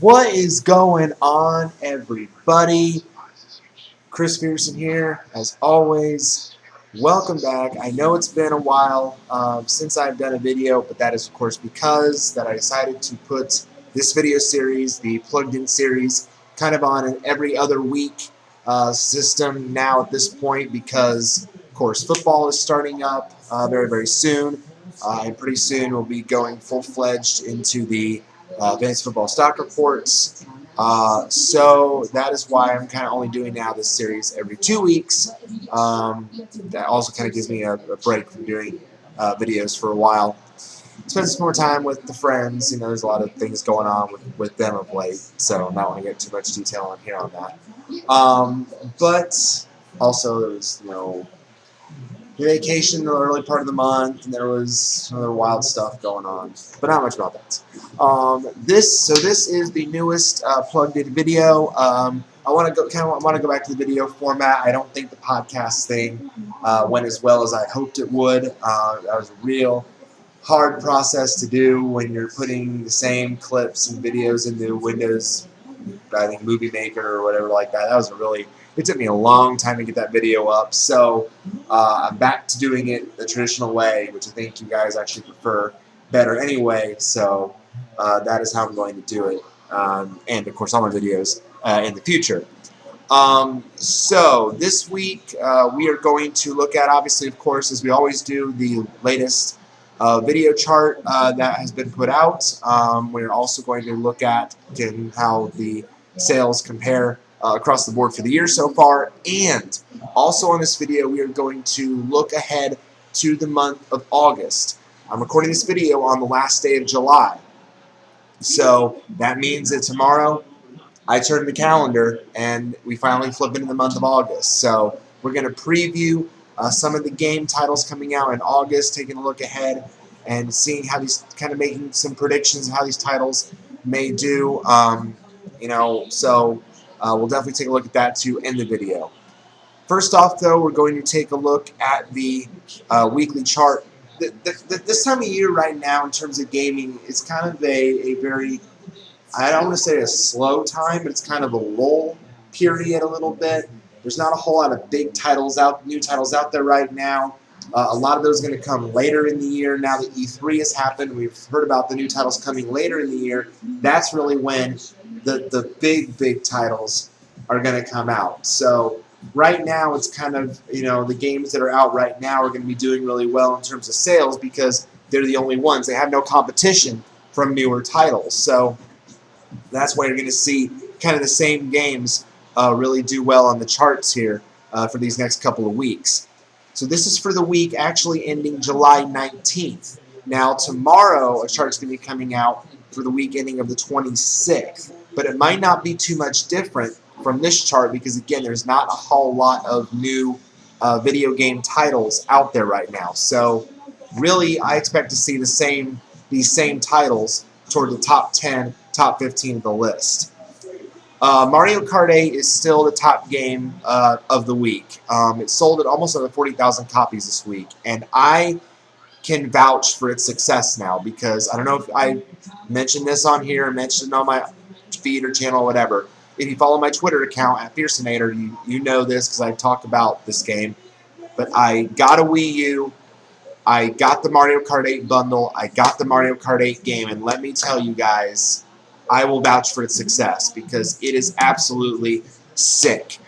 What is going on, everybody? Chris Pearson here, as always. Welcome back. I know it's been a while since I've done a video, but that is, of course, because that I decided to put this video series, the plugged-in series, kind of on an every other week system now at this point because, of course, football is starting up very, very soon. And pretty soon we'll be going full-fledged into the fantasy football stock reports. So that is why I'm kind of only doing now this series every 2 weeks. That also kind of gives me a break from doing videos for a while. Spend some more time with the friends. You know, there's a lot of things going on with them of late, so I'm not want to get too much detail on here on that. But also there's, vacation in the early part of the month, and there was some other wild stuff going on, but not much about that. This is the newest plugged-in video. I want to go back to the video format. I don't think the podcast thing went as well as I hoped it would. That was a real hard process to do when you're putting the same clips and videos into Windows, I think Movie Maker or whatever like that. It took me a long time to get that video up, so I'm back to doing it the traditional way, which I think you guys actually prefer better anyway, so that is how I'm going to do it, and of course all my videos in the future. So this week we are going to look at, obviously, of course, as we always do, the latest video chart that has been put out. We're also going to look at how the sales compare across the board for the year so far, and also on this video we are going to look ahead to the month of August. I'm recording this video on the last day of July, so that means that tomorrow I turn the calendar and we finally flip into the month of August. So we're going to preview some of the game titles coming out in August, taking a look ahead and seeing how these, kind of making some predictions of how these titles may do. We'll definitely take a look at that to end the video. First off, though, we're going to take a look at the weekly chart. This time of year right now, in terms of gaming, it's kind of a very, I don't want to say a slow time, but it's kind of a lull period a little bit. There's not a whole lot of big titles new titles out there right now. A lot of those are going to come later in the year. Now that E3 has happened, we've heard about the new titles coming later in the year. That's really when the big titles are going to come out. So right now it's kind of, the games that are out right now are going to be doing really well in terms of sales because they're the only ones. They have no competition from newer titles. So that's why you're going to see kind of the same games really do well on the charts here for these next couple of weeks. So this is for the week actually ending July 19th. Now tomorrow a chart's going to be coming out for the week ending of the 26th. But it might not be too much different from this chart because, again, there's not a whole lot of new video game titles out there right now. So really I expect to see these same titles toward the top 10, top 15 of the list. Mario Kart 8 is still the top game of the week. It sold at almost over 40,000 copies this week, and I can vouch for its success now because I don't know if I mentioned this on here, mentioned it on my feed or channel or whatever. If you follow my Twitter account at Pearsonator, you know this because I talk about this game. But I got a WiiU. I got the Mario Kart 8 bundle. I got the Mario Kart 8 game, and let me tell you guys, I will vouch for its success because it is absolutely sick.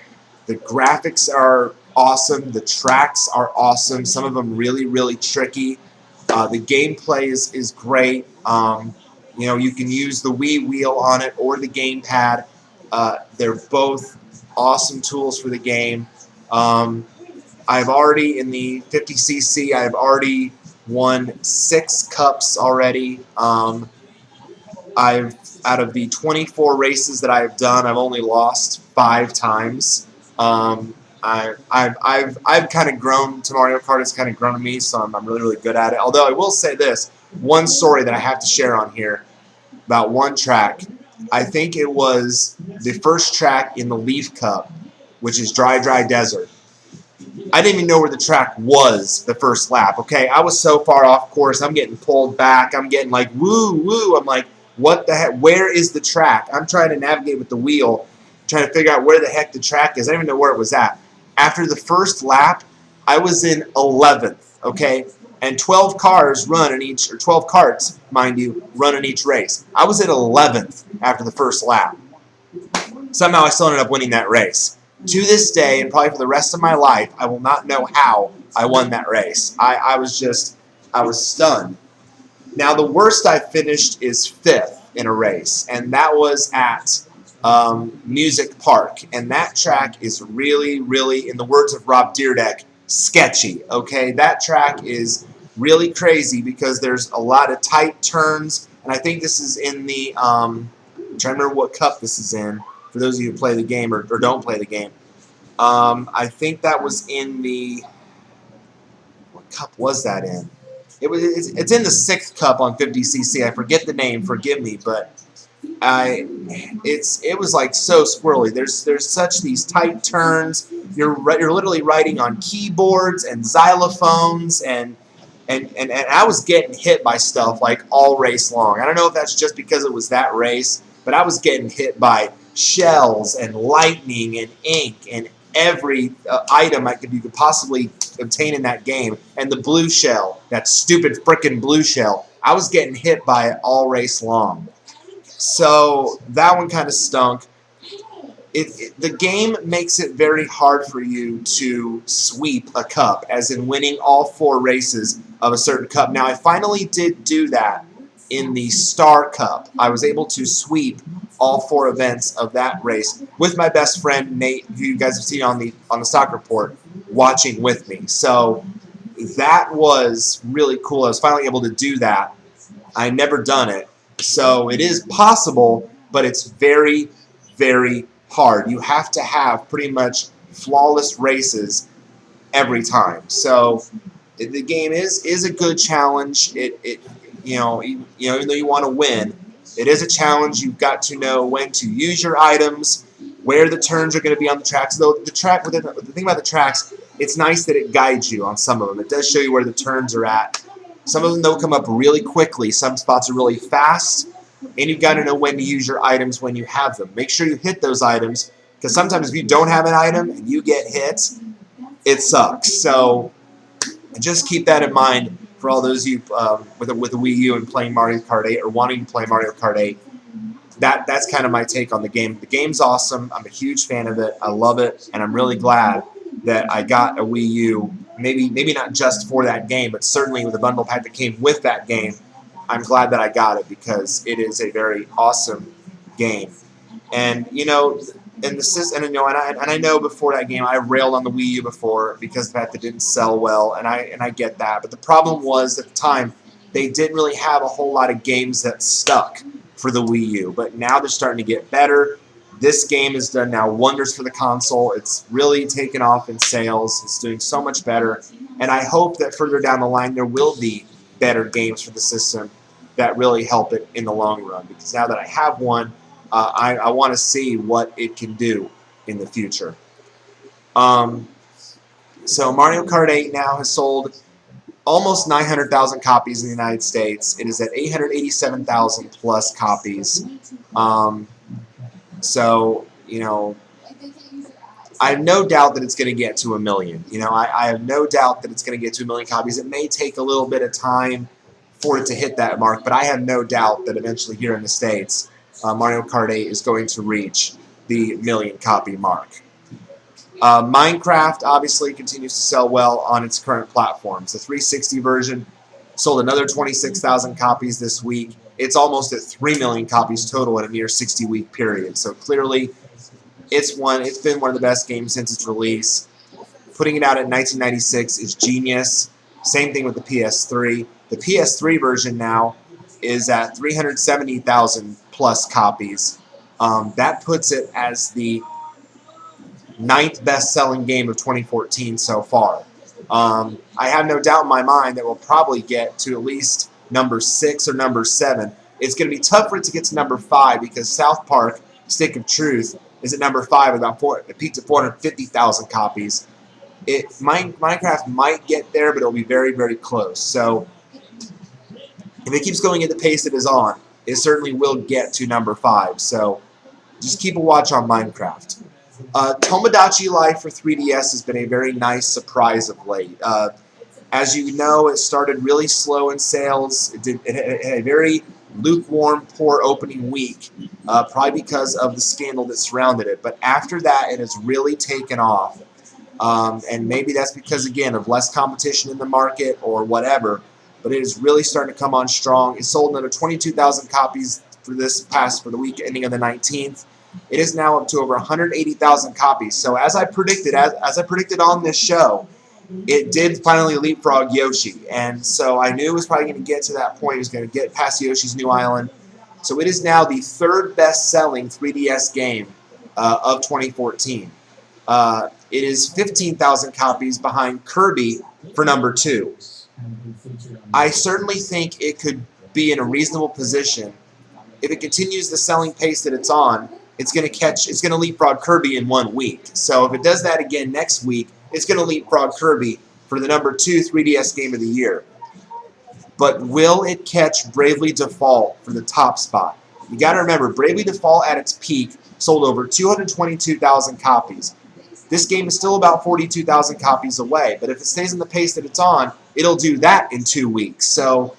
The graphics are awesome. The tracks are awesome. Some of them really, really tricky. The gameplay is great. You can use the Wii wheel on it or the gamepad. They're both awesome tools for the game. I've already, in the 50cc, I've already won 6 cups already. Out of the 24 races that I've done, I've only lost 5 times. I've kind of grown to Mario Kart. It's kind of grown to me, so I'm really, really good at it. Although I will say this, one story that I have to share on here about one track. I think it was the first track in the Leaf Cup, which is Dry Desert. I didn't even know where the track was the first lap, okay? I was so far off course. I'm getting pulled back. I'm getting like, woo, woo. I'm like, what the heck? Where is the track? I'm trying to navigate with the wheel, trying to figure out where the heck the track is. I don't even know where it was at. After the first lap, I was in 11th, okay? And 12 cars run in each, or 12 carts, mind you, run in each race. I was at 11th after the first lap. Somehow I still ended up winning that race. To this day, and probably for the rest of my life, I will not know how I won that race. I was stunned. Now, the worst I finished is 5th in a race, and that was at Music Park. And that track is really, really, in the words of Rob Dyrdek, sketchy, okay? That track is really crazy because there's a lot of tight turns, and I think this is in the, I'm trying to remember what cup this is in, for those of you who play the game or don't play the game. I think that was in the, what cup was that in? It's in the 6th cup on 50cc. I forget the name, forgive me, but it was like so squirrely. There's such these tight turns. You're literally riding on keyboards and xylophones, and I was getting hit by stuff like all race long. I don't know if that's just because it was that race, but I was getting hit by shells and lightning and ink and every item you could possibly obtain in that game. And the blue shell, that stupid frickin' blue shell, I was getting hit by it all race long. So that one kind of stunk. The game makes it very hard for you to sweep a cup, as in winning all 4 races of a certain cup. Now, I finally did do that in the Star Cup. I was able to sweep all 4 events of that race with my best friend Nate, who you guys have seen on the Stock Report, watching with me. So that was really cool. I was finally able to do that. I never done it. So it is possible, but it's very, very hard. You have to have pretty much flawless races every time. So the game is a good challenge. Even though you want to win, it is a challenge. You've got to know when to use your items, where the turns are going to be on the tracks. Though the thing about the tracks, it's nice that it guides you on some of them. It does show you where the turns are at. Some of them, they'll come up really quickly. Some spots are really fast, and you've got to know when to use your items when you have them. Make sure you hit those items, because sometimes if you don't have an item and you get hit, it sucks. So just keep that in mind for all those of you with a Wii U and playing Mario Kart 8 or wanting to play Mario Kart 8. That's kind of my take on the game. The game's awesome. I'm a huge fan of it. I love it, and I'm really glad that I got a Wii U. Maybe not just for that game, but certainly with the bundle pack that came with that game. I'm glad that I got it because it is a very awesome game. And I know before that game I railed on the Wii U before because of the fact that it didn't sell well, and I get that. But the problem was at the time they didn't really have a whole lot of games that stuck for the Wii U. But now they're starting to get better. This game has done now wonders for the console. It's really taken off in sales. It's doing so much better. And I hope that further down the line there will be better games for the system that really help it in the long run. Because now that I have one, I want to see what it can do in the future. So Mario Kart 8 now has sold almost 900,000 copies in the United States. It is at 887,000 plus copies. So, I have no doubt that it's going to get to 1 million. I have no doubt that it's going to get to 1 million copies. It may take a little bit of time for it to hit that mark, but I have no doubt that eventually here in the States, Mario Kart 8 is going to reach the 1 million copy mark. Minecraft obviously continues to sell well on its current platforms. The 360 version sold another 26,000 copies this week. It's almost at 3 million copies total in a mere 60-week period. So clearly, it's been one of the best games since its release. Putting it out in 1996 is genius. Same thing with the PS3. The PS3 version now is at 370,000 plus copies. That puts it as the 9th best-selling game of 2014 so far. I have no doubt in my mind that we'll probably get to at least number 6 or number 7. It's going to be tough for it to get to number 5 because South Park, Stick of Truth, is at number 5 with it peaked at 450,000 copies. Minecraft might get there, but it'll be very, very close. So if it keeps going at the pace it is on, it certainly will get to number 5. So just keep a watch on Minecraft. Tomodachi Life for 3DS has been a very nice surprise of late. As you know, it started really slow in sales. It had a very lukewarm, poor opening week, probably because of the scandal that surrounded it. But after that, it has really taken off. And maybe that's because, again, of less competition in the market or whatever. But it is really starting to come on strong. It sold another 22,000 copies for the week ending on the 19th. It is now up to over 180,000 copies. So as I predicted, as I predicted on this show, it did finally leapfrog Yoshi. And so I knew it was probably going to get to that point. It was going to get past Yoshi's New Island. So it is now the 3rd best-selling 3DS game of 2014. It is 15,000 copies behind Kirby for number 2. I certainly think it could be in a reasonable position. If it continues the selling pace that it's on, it's going to leapfrog Kirby in 1 week. So if it does that again next week, it's going to leapfrog Kirby for the number 2 3DS game of the year. But will it catch Bravely Default for the top spot? You got to remember, Bravely Default at its peak sold over 222,000 copies. This game is still about 42,000 copies away, but if it stays in the pace that it's on, it'll do that in 2 weeks. So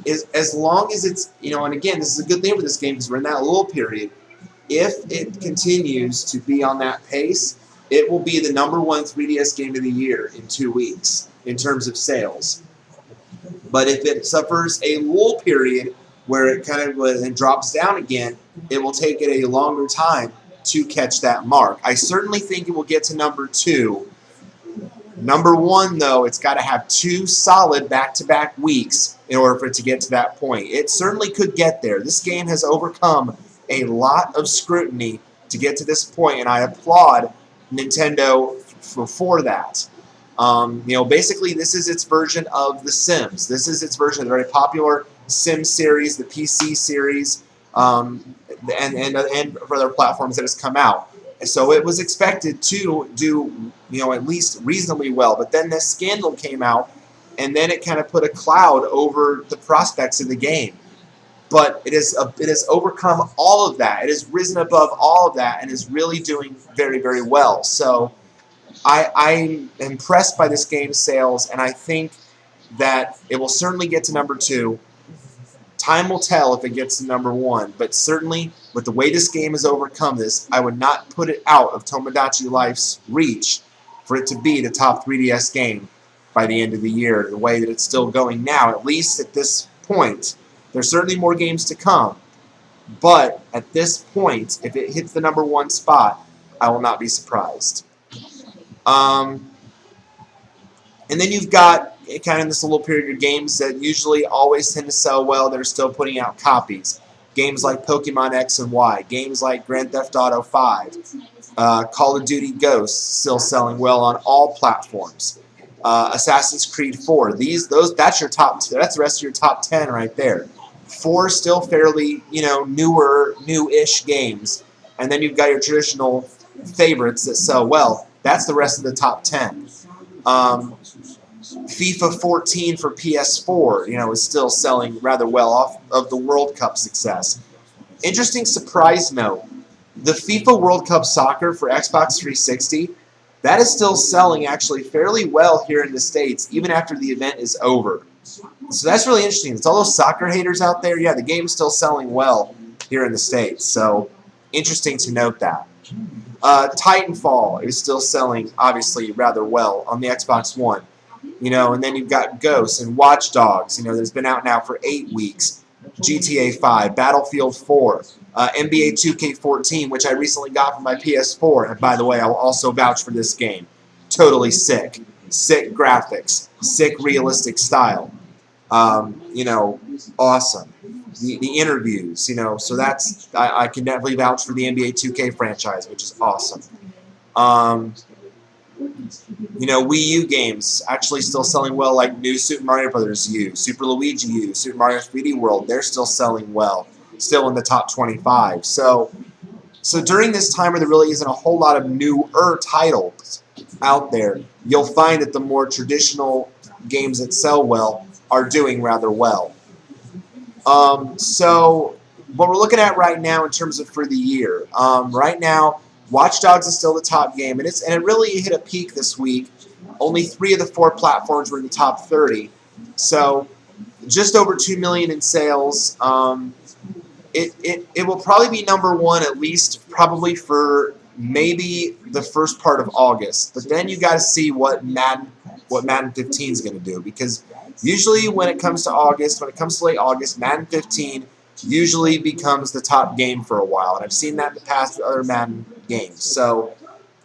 as long as it's, and again, this is a good thing for this game because we're in that lull period. If it continues to be on that pace, it will be the number 1 3DS game of the year in 2 weeks in terms of sales. But if it suffers a lull period where it kind of drops down again, it will take it a longer time to catch that mark. I certainly think it will get to number 2. Number 1, though, it's got to have 2 solid back-to-back weeks in order for it to get to that point. It certainly could get there. This game has overcome a lot of scrutiny to get to this point, and I applaud Nintendo for that. Basically, this is its version of The Sims. This is its version of the very popular Sims series, the PC series, and for other platforms that has come out. So it was expected to do, at least reasonably well. But then this scandal came out, and then it kind of put a cloud over the prospects of the game. But it has overcome all of that. It has risen above all of that and is really doing very, very well. So I'm impressed by this game's sales, and I think that it will certainly get to number 2. Time will tell if it gets to number 1, but certainly with the way this game has overcome this, I would not put it out of Tomodachi Life's reach for it to be the top 3DS game by the end of the year, the way that it's still going now, at least at this point. There's certainly more games to come, but at this point, if it hits the number 1 spot, I will not be surprised. And then you've got kind of this little period of games that usually always tend to sell well that are still putting out copies. Games like Pokemon X and Y, games like Grand Theft Auto 5, Call of Duty Ghosts still selling well on all platforms. Assassin's Creed 4, that's your that's the rest of your top 10 right there. 4 still fairly, new-ish games, and then you've got your traditional favorites that sell well. That's the rest of the top 10. FIFA 14 for PS4, is still selling rather well off of the World Cup success. Interesting surprise note, the FIFA World Cup Soccer for Xbox 360, that is still selling actually fairly well here in the States, even after the event is over. So that's really interesting. It's all those soccer haters out there. Yeah, the game's still selling well here in the States. So interesting to note that. Titanfall is still selling, obviously, rather well on the Xbox One. And then you've got Ghosts and Watch Dogs, that's been out now for 8 weeks. GTA 5, Battlefield 4, NBA 2K14, which I recently got for my PS4. And by the way, I will also vouch for this game. Totally sick. Sick graphics. Sick realistic style. Awesome. The interviews, so that's, I can definitely vouch for the NBA 2K franchise, which is awesome. WiiU games actually still selling well, like new Super Mario Bros. U, Super Luigi U, Super Mario 3D World. They're still selling well, still in the top 25. So during this time where there really isn't a whole lot of newer titles out there, you'll find that the more traditional games that sell well are doing rather well. So what we're looking at right now in terms of for the year, right now, Watch Dogs is still the top game, and it really hit a peak this week. Only 3 of the 4 platforms were in the top 30, so just over 2 million in sales. It will probably be number 1 at least probably for maybe the first part of August. But then you got to see what Madden 15 is going to do, because usually when it comes to August, when it comes to late August, Madden 15 usually becomes the top game for a while, and I've seen that in the past with other Madden games. So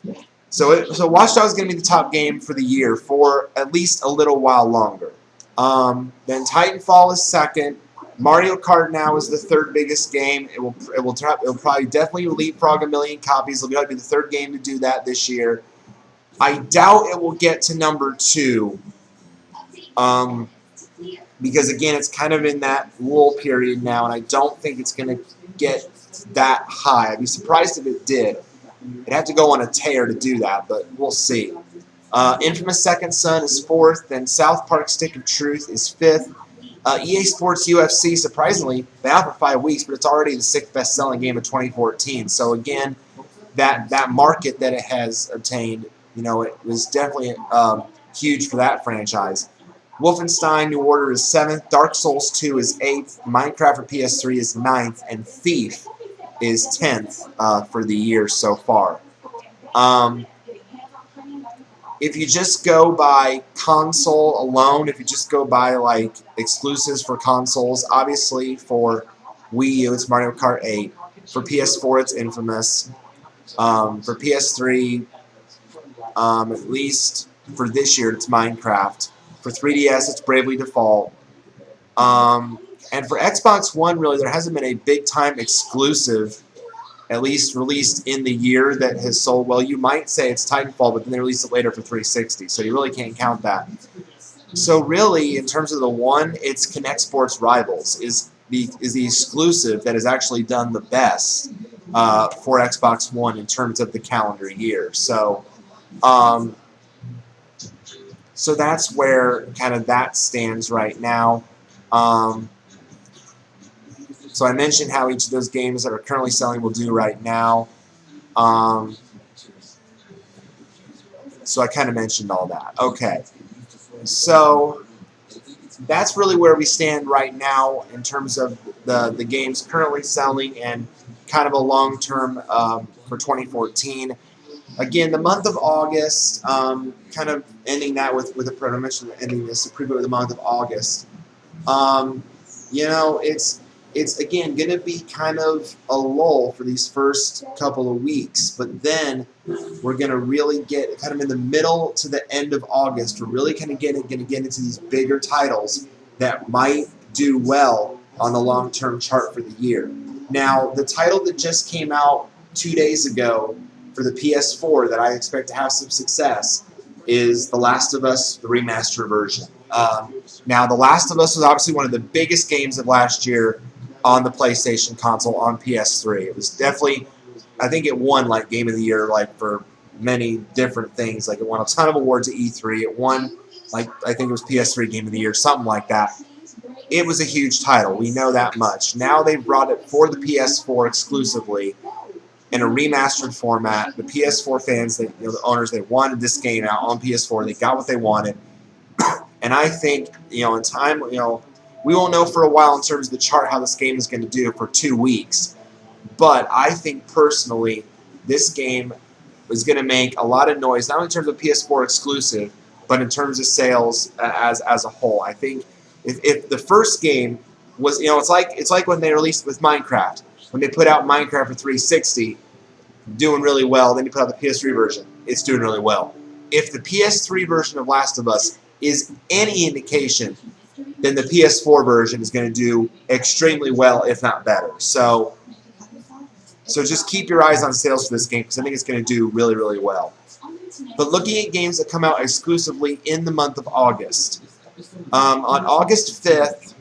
Watch Dogs is going to be the top game for the year for at least a little while longer. Then Titanfall is second. Mario Kart now is the 3rd biggest game. It will probably definitely leapfrog 1 million copies. It'll be the 3rd game to do that this year. I doubt it will get to number 2, because again, it's kind of in that lull period now, and I don't think it's going to get that high. I'd be surprised if it did. It'd have to go on a tear to do that, but we'll see. Infamous Second Son is 4th, then South Park Stick of Truth is 5th. EA Sports UFC, surprisingly, been out for 5 weeks, but it's already the 6th best-selling game of 2014. So again, that market that it has obtained, it was definitely huge for that franchise. Wolfenstein New Order is 7th, Dark Souls 2 is 8th, Minecraft for PS3 is 9th, and Thief is 10th for the year so far. If you just go by console alone, if you just go by like exclusives for consoles, obviously for Wii U it's Mario Kart 8. For PS4 it's Infamous. For PS3, at least for this year, it's Minecraft. For 3DS, it's Bravely Default. And for Xbox One, really, there hasn't been a big-time exclusive, at least released in the year, that has sold well. You might say it's Titanfall, but then they released it later for 360, so you really can't count that. So really, in terms of the one, it's Kinect Sports Rivals is the exclusive that has actually done the best for Xbox One in terms of the calendar year. So that's where kind of that stands right now. So I mentioned how each of those games that are currently selling will do right now. So I kind of mentioned all that. Okay. So that's really where we stand right now in terms of the games currently selling and kind of a long-term for 2014. Again, the month of August, kind of ending that with a preview. I mentioned ending this a preview of the month of August. It's again going to be kind of a lull for these first couple of weeks, but then we're going to really get kind of in the middle to the end of August. We're really kind of going to get into these bigger titles that might do well on the long-term chart for the year. Now, the title that just came out 2 days ago for the PS4 that I expect to have some success is The Last of Us, the remastered version. Now, The Last of Us was obviously one of the biggest games of last year on the PlayStation console on PS3. It was definitely, I think it won like Game of the Year like for many different things. Like it won a ton of awards at E3. It won like I think it was PS3 Game of the Year, something like that. It was a huge title. We know that much. Now they've brought it for the PS4 exclusively in a remastered format. The PS4 fans, the owners, they wanted this game out on PS4. They got what they wanted. And I think, in time, we won't know for a while in terms of the chart how this game is going to do for 2 weeks. But I think personally, this game is going to make a lot of noise, not only in terms of PS4 exclusive, but in terms of sales as a whole. I think if the first game was, it's like when they released with Minecraft. When they put out Minecraft for 360, doing really well, then you put out the PS3 version, it's doing really well. If the PS3 version of Last of Us is any indication, then the PS4 version is going to do extremely well, if not better. So just keep your eyes on sales for this game, because I think it's going to do really, really well. But looking at games that come out exclusively in the month of August. On August 5th,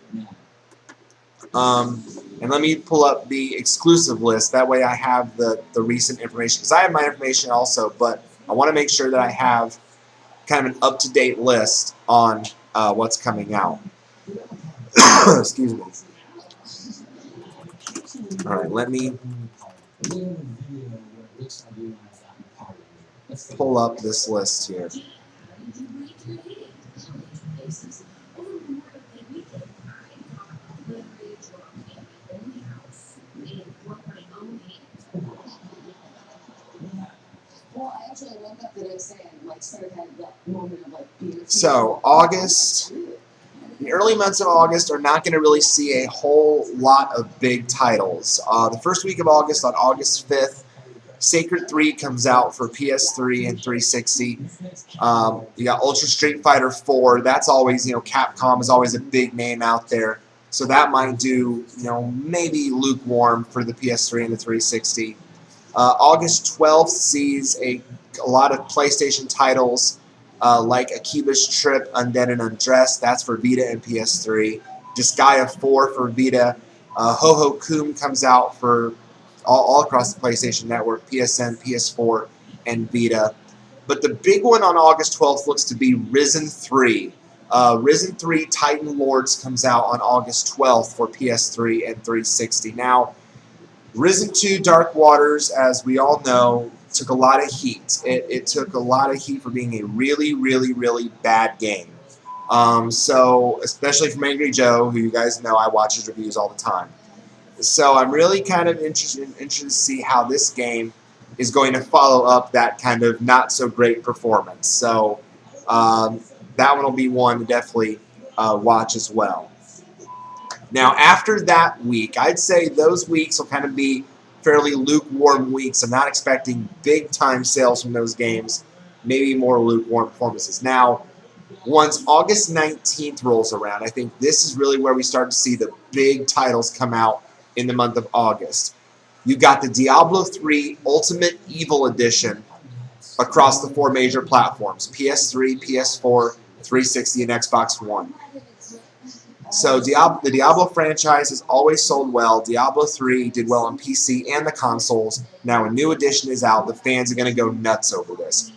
and let me pull up the exclusive list. That way I have the recent information. Because I have my information also, but I want to make sure that I have kind of an up-to-date list on what's coming out. Excuse me. All right, let me pull up this list here. So August, the early months of August are not going to really see a whole lot of big titles. The first week of August, on August 5th, Sacred 3 comes out for PS3 and 360. You got Ultra Street Fighter 4. That's always, Capcom is always a big name out there. So that might do, maybe lukewarm for the PS3 and the 360. August 12th sees a lot of PlayStation titles like Akiba's Trip, Undead and Undressed. That's for Vita and PS3. Disgaea 4 for Vita. Ho-Ho Koom comes out for all across the PlayStation Network, PSN, PS4, and Vita. But the big one on August 12th looks to be Risen 3. Risen 3 Titan Lords comes out on August 12th for PS3 and 360. Now, Risen 2 Dark Waters, as we all know, took a lot of heat. It took a lot of heat for being a really, really, really bad game. So, especially from Angry Joe, who you guys know I watch his reviews all the time. So I'm really kind of interested to see how this game is going to follow up that kind of not so great performance. So that one will be one to definitely watch as well. Now after that week, I'd say those weeks will kind of be fairly lukewarm weeks. I'm not expecting big time sales from those games. Maybe more lukewarm performances. Now, once August 19th rolls around, I think this is really where we start to see the big titles come out in the month of August. You got the Diablo 3 Ultimate Evil Edition across the 4 major platforms: PS3, PS4, 360, and Xbox One. So the Diablo franchise has always sold well. Diablo 3 did well on PC and the consoles. Now a new edition is out. The fans are going to go nuts over this.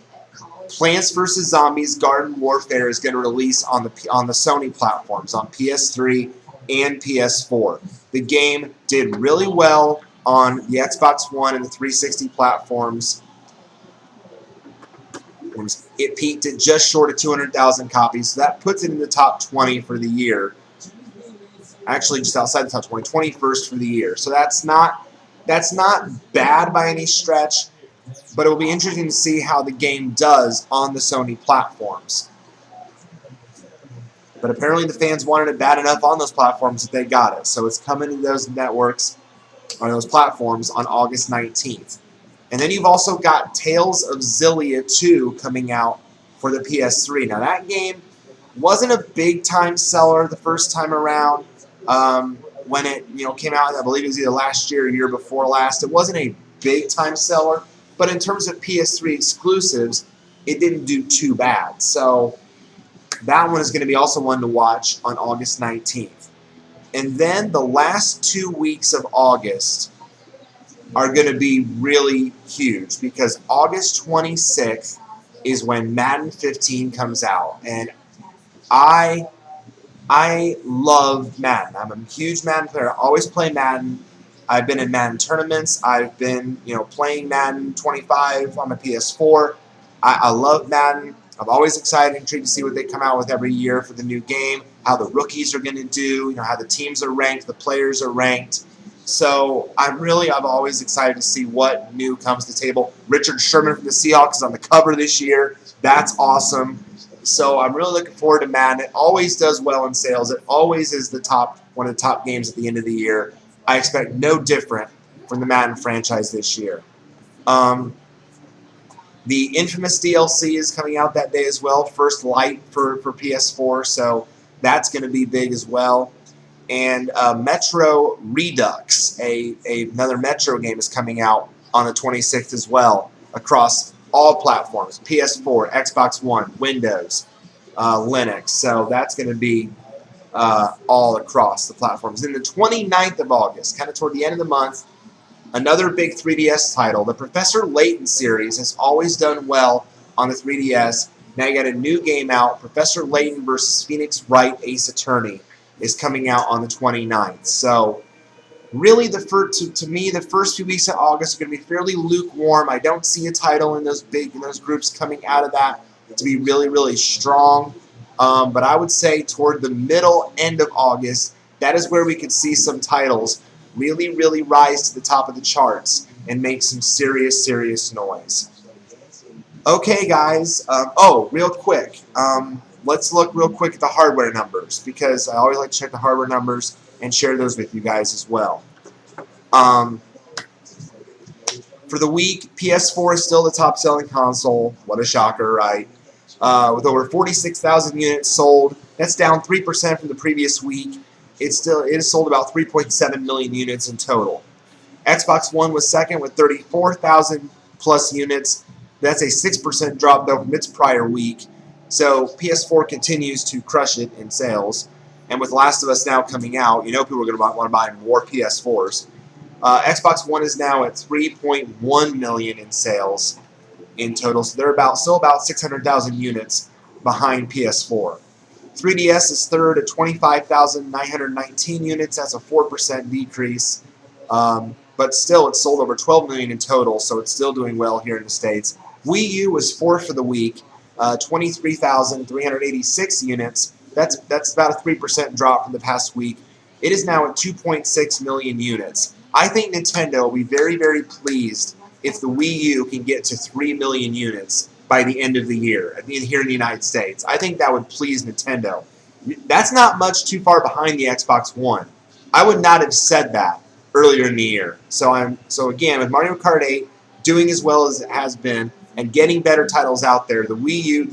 Plants vs. Zombies Garden Warfare is going to release on the Sony platforms, on PS3 and PS4. The game did really well on the Xbox One and the 360 platforms. It peaked at just short of 200,000 copies, so that puts it in the top 20 for the year. Actually, just outside the top 20, 21st for the year. So that's not bad by any stretch, but it will be interesting to see how the game does on the Sony platforms. But apparently the fans wanted it bad enough on those platforms that they got it. So it's coming to those networks, or those platforms, on August 19th. And then you've also got Tales of Xillia 2 coming out for the PS3. Now that game wasn't a big-time seller the first time around. When it came out, I believe it was either last year or year before last. It wasn't a big-time seller, but in terms of PS3 exclusives, it didn't do too bad. So that one is going to be also one to watch on August 19th. And then the last 2 weeks of August are going to be really huge, because August 26th is when Madden 15 comes out. And I love Madden. I'm a huge Madden player. I always play Madden. I've been in Madden tournaments. I've been, playing Madden 25 on my PS4. I love Madden. I'm always excited and intrigued to see what they come out with every year for the new game, how the rookies are going to do, how the teams are ranked, the players are ranked. So I'm always excited to see what new comes to the table. Richard Sherman from the Seahawks is on the cover this year. That's awesome. So I'm really looking forward to Madden. It always does well in sales. It always is one of the top games at the end of the year. I expect no different from the Madden franchise this year. The Infamous DLC is coming out that day as well. First Light for PS4, so that's going to be big as well. And Metro Redux, another Metro game, is coming out on the 26th as well, across all platforms: PS4, Xbox One, Windows, Linux. So that's going to be all across the platforms. Then the 29th of August, kind of toward the end of the month, another big 3DS title. The Professor Layton series has always done well on the 3DS. Now you got a new game out, Professor Layton vs. Phoenix Wright Ace Attorney, is coming out on the 29th. So Really, to me, the first few weeks of August are going to be fairly lukewarm. I don't see a title in those groups coming out of that to be really, really strong. But I would say toward the middle end of August, that is where we could see some titles really, really rise to the top of the charts and make some serious, serious noise. Okay, guys. Real quick. Let's look real quick at the hardware numbers, because I always like to check the hardware numbers and share those with you guys as well. For the week, PS4 is still the top-selling console. What a shocker, right? With over 46,000 units sold. That's down 3% from the previous week. It is sold about 3.7 million units in total. Xbox One was second with 34,000 plus units. That's a 6% drop, though, from its prior week. So PS4 continues to crush it in sales. And with Last of Us now coming out, you know people are going to want to buy more PS4s. Xbox One is now at 3.1 million in sales in total. So they're still about 600,000 units behind PS4. 3DS is third at 25,919 units. That's a 4% decrease. But still, it's sold over 12 million in total, so it's still doing well here in the States. Wii U was fourth for the week, 23,386 units. That's about a 3% drop from the past week. It is now at 2.6 million units. I think Nintendo will be very, very pleased if the Wii U can get to 3 million units by the end of the year here in the United States. I think that would please Nintendo. That's not much too far behind the Xbox One. I would not have said that earlier in the year. So again, with Mario Kart 8 doing as well as it has been and getting better titles out there, the Wii U,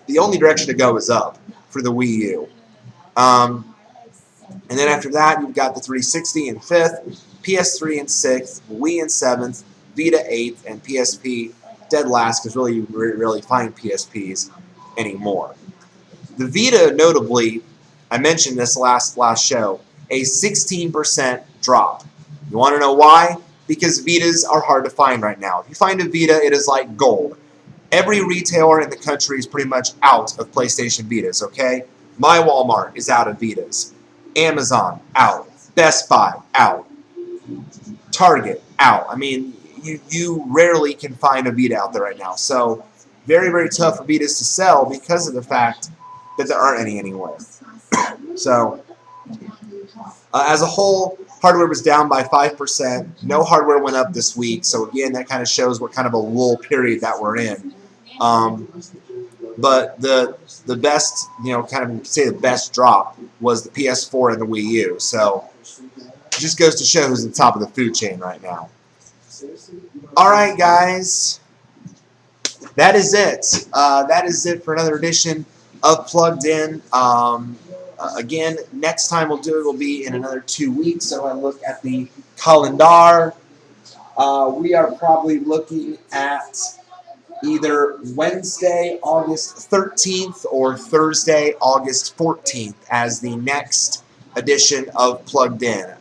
the only direction to go is up for the Wii U. And then after that, you've got the 360 in 5th, PS3 in 6th, Wii in 7th, Vita 8th, and PSP dead last, because really you rarely find PSPs anymore. The Vita, notably, I mentioned this last show, a 16% drop. You want to know why? Because Vitas are hard to find right now. If you find a Vita, it is like gold. Every retailer in the country is pretty much out of PlayStation Vitas, okay? My Walmart is out of Vitas. Amazon, out. Best Buy, out. Target, out. I mean, you rarely can find a Vita out there right now. So, very, very tough for Vitas to sell because of the fact that there aren't any anywhere. So, as a whole, hardware was down by 5%. No hardware went up this week. So, again, that kind of shows what kind of a lull period that we're in. But the best, kind of say the best drop was the PS4 and the Wii U. So it just goes to show who's at the top of the food chain right now. All right, guys. That is it. That is it for another edition of Plugged In. Again, next time we'll do it will be in another 2 weeks. So I look at the calendar. We are probably looking at either Wednesday, August 13th, or Thursday, August 14th as the next edition of Plugged In.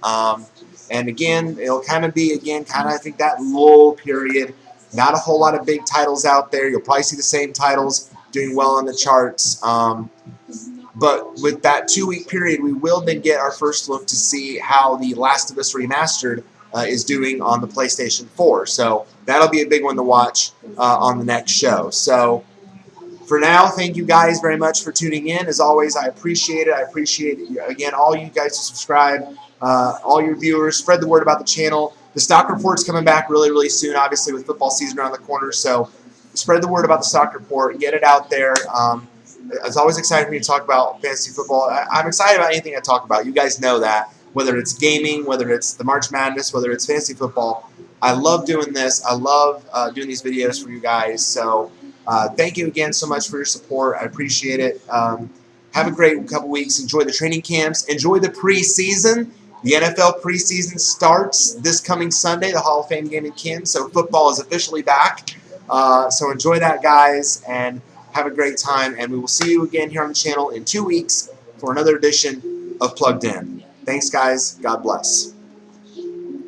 And again, it'll kind of be, I think that lull period. Not a whole lot of big titles out there. You'll probably see the same titles doing well on the charts. But with that 2-week period, we will then get our first look to see how the Last of Us Remastered is doing on the PlayStation 4. So that'll be a big one to watch on the next show. So for now, thank you guys very much for tuning in. As always, I appreciate it. I appreciate, again, all you guys who subscribe, all your viewers. Spread the word about the channel. The stock report's coming back really, really soon, obviously, with football season around the corner. So spread the word about the stock report. Get it out there. It's always exciting for me to talk about fantasy football. I'm excited about anything I talk about. You guys know that. Whether it's gaming, whether it's the March Madness, whether it's fantasy football. I love doing this. I love doing these videos for you guys. So thank you again so much for your support. I appreciate it. Have a great couple weeks. Enjoy the training camps. Enjoy the preseason. The NFL preseason starts this coming Sunday, the Hall of Fame game in Kansas. So football is officially back. So enjoy that, guys, and have a great time. And we will see you again here on the channel in 2 weeks for another edition of Plugged In. Thanks, guys. God bless.